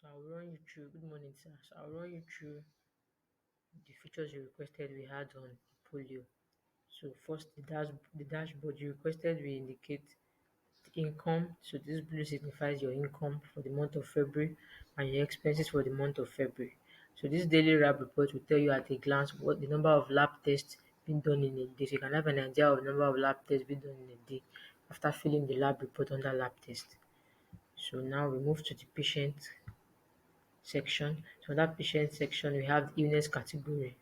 I'll run you through. Good morning, sir. So I'll run you through the features you requested we had on Hippollio. So first, the dashboard you requested we indicate the income. So this blue signifies your income for the month of February and your expenses for the month of February. So this daily lab report will tell you at a glance what the number of lab tests being done in a day. So you can have an idea of the number of lab tests being done in a day after filling the lab report under lab test. So now we move to the patient section. So that patient section, we have the illness category.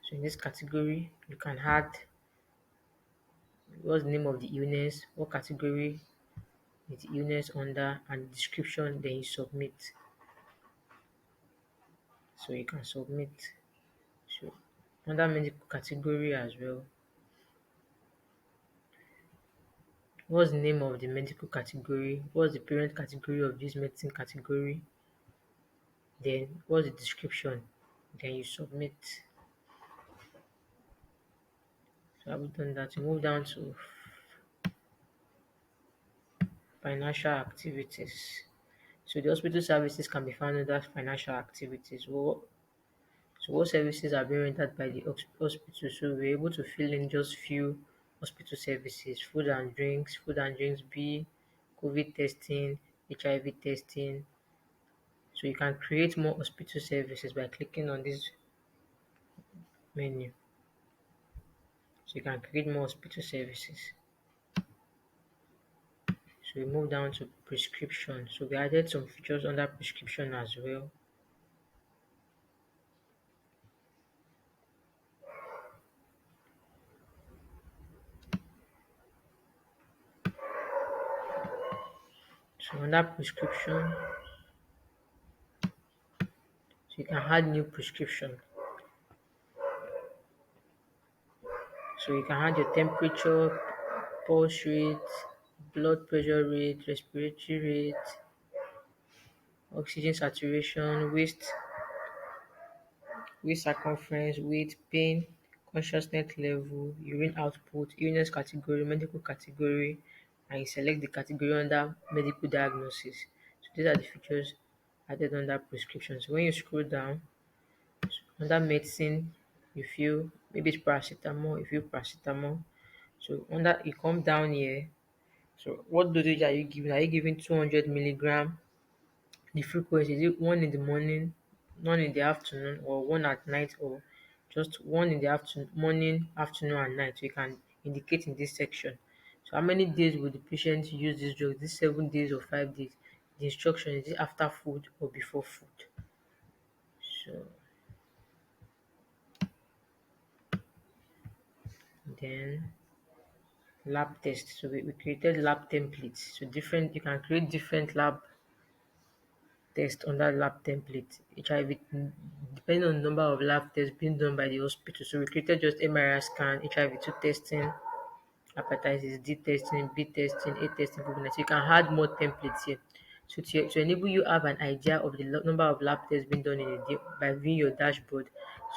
So in this category, you can add what's the name of the illness, what category is the illness under, and description. Then you submit. So you can submit. So under medical category as well, what's the name of the medical category? What's the parent category of this medicine category? Then what's the description? Then you submit. So have we done that? You move down to financial activities. So the hospital services can be found under financial activities. What services are being rendered by the hospital? So we're able to fill in just few hospital services: food and drinks B, COVID testing, HIV testing. So you can create more hospital services by clicking on this menu. So you can create more hospital services. So we move down to prescription. So we added some features under prescription as well. So under prescription, so you can add new prescription. So you can add your temperature, pulse rate, blood pressure rate, respiratory rate, oxygen saturation, waist circumference, weight, pain, consciousness level, urine output, illness category, medical category, and you select the category under medical diagnosis. So these are the features added under prescription. So when you scroll down, under medicine, you feel maybe it's paracetamol, you feel paracetamol. So under you come down here. So what dosage are you giving? Are you giving 200 milligram? The frequency, is it one in the morning, one in the afternoon, or one at night, or just one in the afternoon, morning, afternoon, and night? So you can indicate in this section. So how many days will the patient use this drug? This 7 days or 5 days? The instruction, is it after food or before food? So then lab test. So we created lab templates. So different you can create different lab test on that lab template. HIV, depending on the number of lab tests being done by the hospital. So we created just MRI scan, HIV-2 testing, hepatitis D testing, B testing, A testing, COVID-19. So you can add more templates here. So to enable you have an idea of the number of lab tests being done in a day by viewing your dashboard.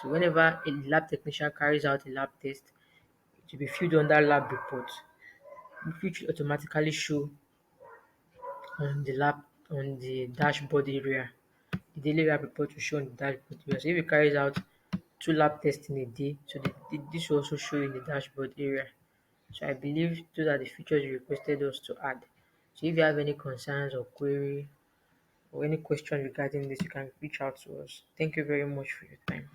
So whenever a lab technician carries out a lab test, it will be filled under lab report, which will automatically show on the dashboard area. The daily lab report will show on the dashboard area. So if it carries out 2 lab tests in a day, so this will also show in the dashboard area. So I believe those are the features you requested us to add. So if you have any concerns or query or any question regarding this, you can reach out to us. Thank you very much for your time.